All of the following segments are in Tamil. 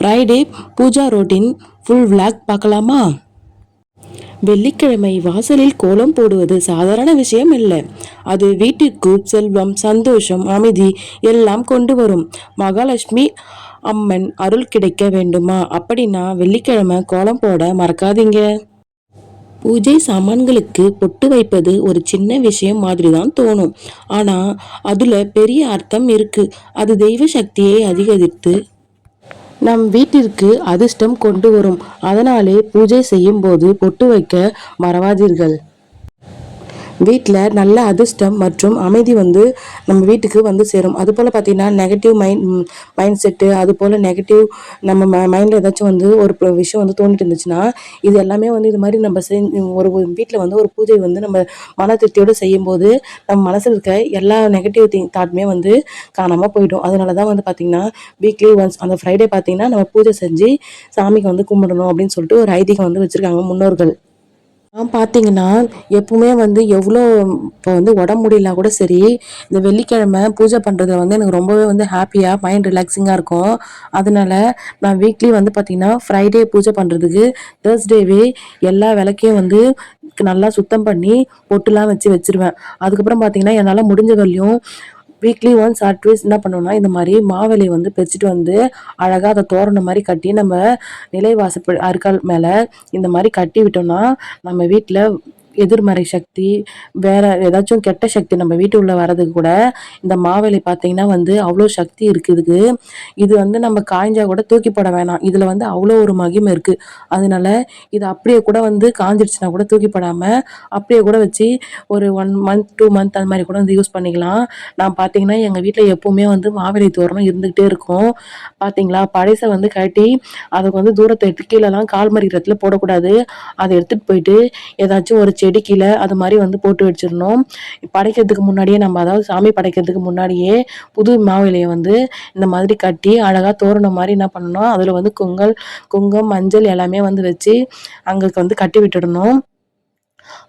Friday pooja routine full vlog பார்க்கலாமா? வெள்ளிக்கிழமை வாசலில் கோலம் போடுவது சாதாரண விஷயம் இல்லை. அது வீட்டிற்கு செல்வம், சந்தோஷம், அமைதி எல்லாம் கொண்டு வரும். மகாலட்சுமி அம்மன் அருள் கிடைக்க வேண்டுமா? அப்படின்னா வெள்ளிக்கிழமை கோலம் போட மறக்காதீங்க. பூஜை சாமான்களுக்கு பொட்டு வைப்பது ஒரு சின்ன விஷயம் மாதிரி தான் தோணும். ஆனா அதுல பெரிய அர்த்தம் இருக்கு. அது தெய்வ சக்தியை அதிகரித்து நம் வீட்டிற்கு அதிர்ஷ்டம் கொண்டு வரும். அதனாலே பூஜை செய்யும் போது பொட்டு வைக்க மறவாதீர்கள். வீட்டில் நல்ல அதிர்ஷ்டம் மற்றும் அமைதி நம்ம வீட்டுக்கு சேரும். அதுபோல் பார்த்தீங்கன்னா நெகட்டிவ் மைண்ட் செட்டு, அதுபோல் நெகட்டிவ் நம்ம மைண்டில் ஏதாச்சும் ஒரு விஷயம் தோண்டிட்டு இருந்துச்சுன்னா, இது எல்லாமே இது மாதிரி நம்ம ஒரு வீட்டில் ஒரு பூஜை நம்ம மன திருப்தியோடு செய்யும்போது நம்ம மனசில் இருக்க எல்லா நெகட்டிவ் தாட்டுமே காணாமல் போயிடும். அதனால தான் பார்த்தீங்கன்னா வீக்லி ஒன்ஸ் அந்த ஃப்ரைடே பார்த்தீங்கன்னா நம்ம பூஜை செஞ்சு சாமிக்கு கும்பிடணும் அப்படின்னு சொல்லிட்டு ஒரு ஐதீகம் வச்சுருக்காங்க முன்னோர்கள். பார்த்தீங்கன்னா எப்பவுமே எவ்வளோ இப்போ உடம்பு முடியலனா கூட சரி, இந்த வெள்ளிக்கிழமை பூஜை பண்ணுறது எனக்கு ரொம்பவே ஹாப்பியாக மைண்ட் ரிலாக்ஸிங்காக இருக்கும். அதனால நான் வீக்லி பார்த்தீங்கன்னா ஃப்ரைடே பூஜை பண்ணுறதுக்கு தேர்ஸ்டேவே எல்லா விளக்கையும் நல்லா சுத்தம் பண்ணி பொட்டுலாம் வச்சிருவேன். அதுக்கப்புறம் பார்த்தீங்கன்னா என்னால் முடிஞ்ச வரையும் வீக்லி ஒன்ஸ் ஆர் ட்வைஸ் என்ன பண்ணுவோம்னா, இந்த மாதிரி மாவேலி பறிச்சுட்டு அழகாக அதை தோரணம் மாதிரி கட்டி நம்ம நிலைவாசல் அருகால் மேலே இந்த மாதிரி கட்டி விட்டோம்னா நம்ம வீட்டில் எதிர்மறை சக்தி, வேற ஏதாச்சும் கெட்ட சக்தி நம்ம வீட்டு உள்ள வர்றதுக்கு கூட இந்த மாவேலி பார்த்தீங்கன்னா அவ்வளோ சக்தி இருக்குது. இது நம்ம காய்ஞ்சா கூட தூக்கி போட வேணாம். இதுல அவ்வளோ ஒரு மகிமை இருக்கு. அதனால இது அப்படியே கூட காஞ்சிடுச்சுன்னா கூட தூக்கி போடாம அப்படியே கூட வச்சு ஒரு 1 மந்த் 2 மந்த் அந்த மாதிரி கூட யூஸ் பண்ணிக்கலாம். நான் பார்த்தீங்கன்னா எங்க வீட்டில் எப்பவுமே மாவேலி தோரணம் இருந்துகிட்டே இருக்கும். பார்த்தீங்களா, பழசை கட்டி அதுக்கு தூரத்தை எடுத்து கீழெல்லாம் கால் மறிக்கிறதுல போடக்கூடாது. அதை எடுத்துட்டு போயிட்டு ஏதாச்சும் ஒரு செடி கீழே அது மாதிரி போட்டு வச்சிடணும். படைக்கிறதுக்கு முன்னாடியே நம்ம அதாவது சாமி படைக்கிறதுக்கு முன்னாடியே புது மாவிலையை இந்த மாதிரி கட்டி அழகா தோரணம் மாதிரி என்ன பண்ணணும், அதுல குங்குமம், மஞ்சள் எல்லாமே வச்சு அங்க கட்டி விட்டுடணும்.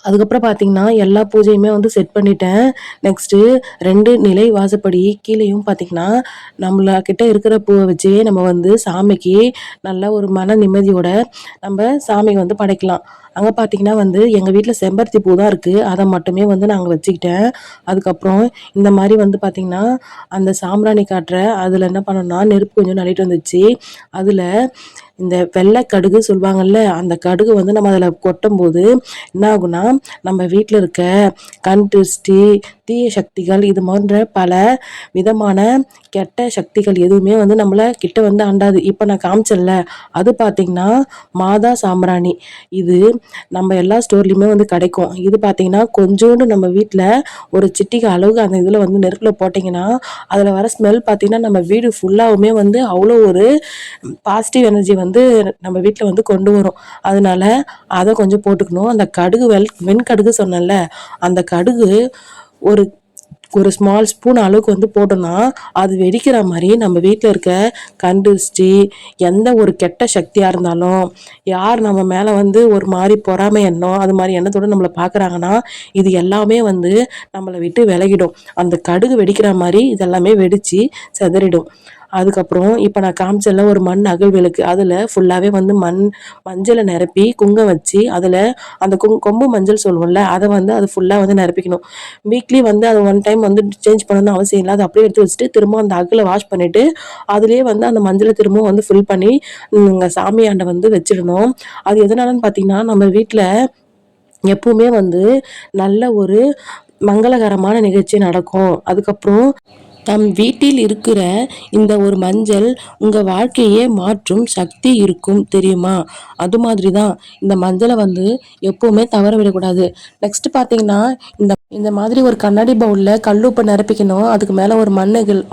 அதுக்கப்புறம் பார்த்தீங்கன்னா எல்லா பூஜையுமே செட் பண்ணிட்டேன். நெக்ஸ்ட்டு 2 நிலை வாசப்படி கீழேயும் பார்த்தீங்கன்னா நம்மள கிட்ட இருக்கிற பூவை வச்சே நம்ம சாமிக்கு நல்ல ஒரு மன நிம்மதியோட நம்ம சாமிக்கு படைக்கலாம். அங்கே பார்த்தீங்கன்னா எங்கள் வீட்டில் செம்பருத்தி பூ தான் இருக்குது. அதை மட்டுமே நாங்கள் வச்சுக்கிட்டேன். அதுக்கப்புறம் இந்த மாதிரி பார்த்தீங்கன்னா அந்த சாம்பிராணி காட்டுற அதில் என்ன பண்ணோம்னா நெருப்பு கொஞ்சம் நள்ளிட்டு வந்துச்சு. அதில் இந்த வெள்ளை கடுகு சொல்லுவாங்கல்ல, அந்த கடுகு நம்ம அதில் கொட்டும் போது என்ன ஆகும்னா நம்ம வீட்டில் இருக்க கண் திருஷ்டி, தீய சக்திகள் இது போன்ற பல விதமான கெட்ட சக்திகள் எதுவுமே நம்மளை கிட்ட அண்டாது. இப்போ நான் காமிச்சேன்ல, அது பார்த்தீங்கன்னா மாதா சாம்பிராணி. இது நம்ம எல்லா ஸ்டோர்லையுமே கிடைக்கும். இது பார்த்தீங்கன்னா கொஞ்சோண்டு நம்ம வீட்டில் ஒரு சிட்டிகை அளவுக்கு அந்த இதில் நெருப்பில் போட்டிங்கன்னா அதில் வர ஸ்மெல் பார்த்தீங்கன்னா நம்ம வீடு ஃபுல்லாகவுமே அவ்வளோ ஒரு பாசிட்டிவ் எனர்ஜி நம்ம வீட்டில் கொண்டு வரும். அதனால அதை கொஞ்சம் போட்டுக்கணும். அந்த கடுகு வெண்கடுகு சொன்னேன்ல, அந்த கடுகு ஒரு ஒரு ஸ்மால் ஸ்பூன் அளவுக்கு போட்டோம்னா அது வெடிக்கிற மாதிரி நம்ம வீட்டில் இருக்க கண்டிருஷ்டி எந்த ஒரு கெட்ட சக்தியாக இருந்தாலும், யார் நம்ம மேலே ஒரு மாதிரி பொறாமை எண்ணம் அது மாதிரி எண்ணத்தோடு நம்மளை பார்க்குறாங்கன்னா இது எல்லாமே நம்மளை விட்டு விலகிடும். அந்த கடுகு வெடிக்கிற மாதிரி இதெல்லாமே வெடித்து சிதறிடும். அதுக்கப்புறம் இப்போ நான் காமிச்சல ஒரு மண் அகல் விளக்கு, அதில் ஃபுல்லாகவே மஞ்சளை நிரப்பி குங்குமம் வச்சு அதில் அந்த கொம்பு மஞ்சள் சொல்லுவோம்ல, அதை அது ஃபுல்லாக நிரப்பிக்கணும். வீக்லி அது 1 டைம் சேஞ்ச் பண்ணணும்னு அவசியம் இல்லை. அதை அப்படியே எடுத்து வச்சுட்டு திரும்ப அந்த அகலை வாஷ் பண்ணிவிட்டு அதுலேயே அந்த மஞ்சளை திரும்பவும் ஃபில் பண்ணி சாமியாண்டை வச்சிடணும். அது எதனாலன்னு பார்த்தீங்கன்னா நம்ம வீட்டில் எப்பவுமே நல்ல ஒரு மங்களகரமான நிகழ்ச்சி நடக்கும். அதுக்கப்புறம் தம் வீட்டில் இருக்கிற இந்த ஒரு மஞ்சள் உங்க வாழ்க்கையே மாற்றும் சக்தி இருக்கும் தெரியுமா? அது மாதிரி தான் இந்த மஞ்சளை எப்பவுமே தவற விடக்கூடாது. நெக்ஸ்ட் பார்த்தீங்கன்னா இந்த இந்த மாதிரி ஒரு கண்ணாடி பவுல்ல கல்லுப்பை நிரப்பிக்கணும். அதுக்கு மேலே ஒரு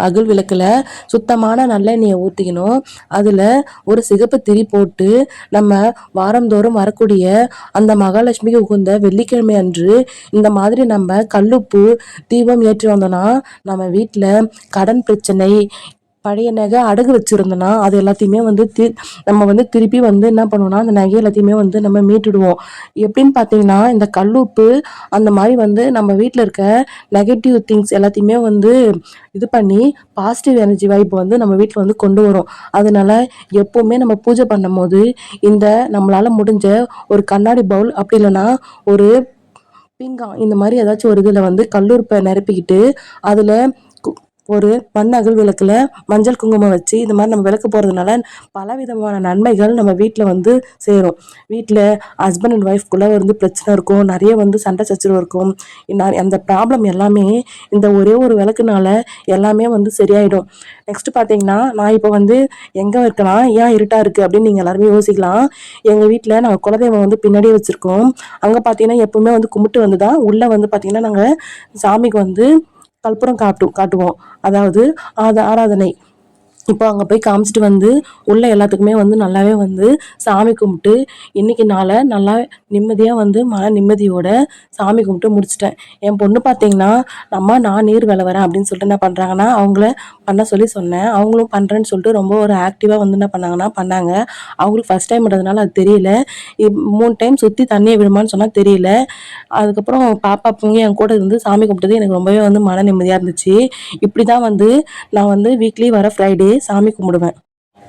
அகல் விளக்குல சுத்தமான நல்லெண்ணெயை ஊற்றிக்கணும். அதில் ஒரு சிகப்பு திரி போட்டு நம்ம வாரந்தோறும் வரக்கூடிய அந்த மகாலட்சுமிக்கு உகந்த வெள்ளிக்கிழமை அன்று இந்த மாதிரி நம்ம கல்லுப்பு தீபம் ஏற்றி வந்தோம்னா நம்ம வீட்டில் கடன் பிரச்சனை, பழைய நகை அடகு வச்சுருந்தோன்னா அது எல்லாத்தையுமே வந்து நம்ம வந்து திருப்பி வந்து என்ன பண்ணுவோம்னா அந்த நகை எல்லாத்தையுமே வந்து நம்ம மீட்டுடுவோம். எப்படின்னு பார்த்தீங்கன்னா இந்த கல்லுப்பு அந்த மாதிரி வந்து நம்ம வீட்டில் இருக்க நெகட்டிவ் திங்ஸ் எல்லாத்தையுமே வந்து இது பண்ணி பாசிட்டிவ் எனர்ஜி வைப் வந்து நம்ம வீட்டில் வந்து கொண்டு வரும். அதனால எப்போவுமே நம்ம பூஜை பண்ணும்போது இந்த நம்மளால் முடிஞ்ச ஒரு கண்ணாடி பவுல் அப்படி இல்லைன்னா ஒரு பீங்கான் இந்த மாதிரி ஏதாச்சும் ஒரு இதில் வந்து கல்லுறுப்பை நிரப்பிக்கிட்டு அதில் ஒரு மண் அகல் விளக்குல மஞ்சள் குங்குமம் வச்சு இந்த மாதிரி நம்ம விளக்கு போகிறதுனால பலவிதமான நன்மைகள் நம்ம வீட்டில் வந்து சேரும். வீட்டில் ஹஸ்பண்ட் அண்ட் ஒய்ஃப்குள்ளே வந்து பிரச்சனை இருக்கும், நிறைய வந்து சண்டை சச்சரவு இருக்கும். அந்த ப்ராப்ளம் எல்லாமே இந்த ஒரே ஒரு விளக்குனால எல்லாமே வந்து சரியாயிடும். நெக்ஸ்ட் பார்த்தீங்கன்னா நான் இப்போ வந்து எங்கே இருக்கலாம், ஏன் இருட்டாக இருக்குது அப்படின்னு நீங்கள் எல்லாருமே யோசிக்கலாம். எங்கள் வீட்டில் நாங்கள் குலதெய்வம் வந்து பின்னாடியே வச்சுருக்கோம். அங்கே பார்த்தீங்கன்னா எப்பவுமே வந்து கும்பிட்டு வந்து தான் உள்ளே வந்து பார்த்தீங்கன்னா நாங்கள் சாமிக்கு வந்து கற்பூரம் காட்டுவோம். அதாவது ஆராதனை. இப்போ அங்கே போய் காமிச்சிட்டு வந்து உள்ள எல்லாத்துக்குமே வந்து நல்லாவே வந்து சாமி கும்பிட்டு இன்னைக்கு நாளை நல்லா நிம்மதியாக வந்து மன நிம்மதியோட சாமி கும்பிட்டு முடிச்சிட்டேன். என் பொண்ணு பார்த்தீங்கன்னா நான் நீர் விளைவரேன் அப்படின்னு சொல்லிட்டு என்ன பண்ணுறாங்கன்னா அவங்கள பண்ண சொன்னேன். அவங்களும் பண்ணுறேன்னு சொல்லிட்டு ரொம்ப ஒரு ஆக்டிவாக வந்து என்ன பண்ணாங்க. அவங்களுக்கு ஃபர்ஸ்ட் டைம்ன்றதுனால அது தெரியல. 3 டைம் சுற்றி தண்ணியை விடுமான்னு சொன்னால் தெரியல. அதுக்கப்புறம் பாப்பா பொங்கி என் கூட இருந்து சாமி கும்பிட்டது எனக்கு ரொம்பவே வந்து மன நிம்மதியாக இருந்துச்சு. இப்படி தான் வந்து நான் வந்து வீக்லி வர ஃப்ரைடே சாமி கும்பிடுவேன்.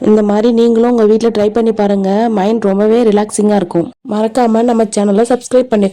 இந்த மாதிரி நீங்களும் உங்கள் வீட்டில் ட்ரை பண்ணி பாருங்கள். மைண்ட் ரொம்பவே ரிலாக்ஸிங்காக இருக்கும். மறக்காமல் நம்ம சேனலை சப்ஸ்கிரைப் பண்ணி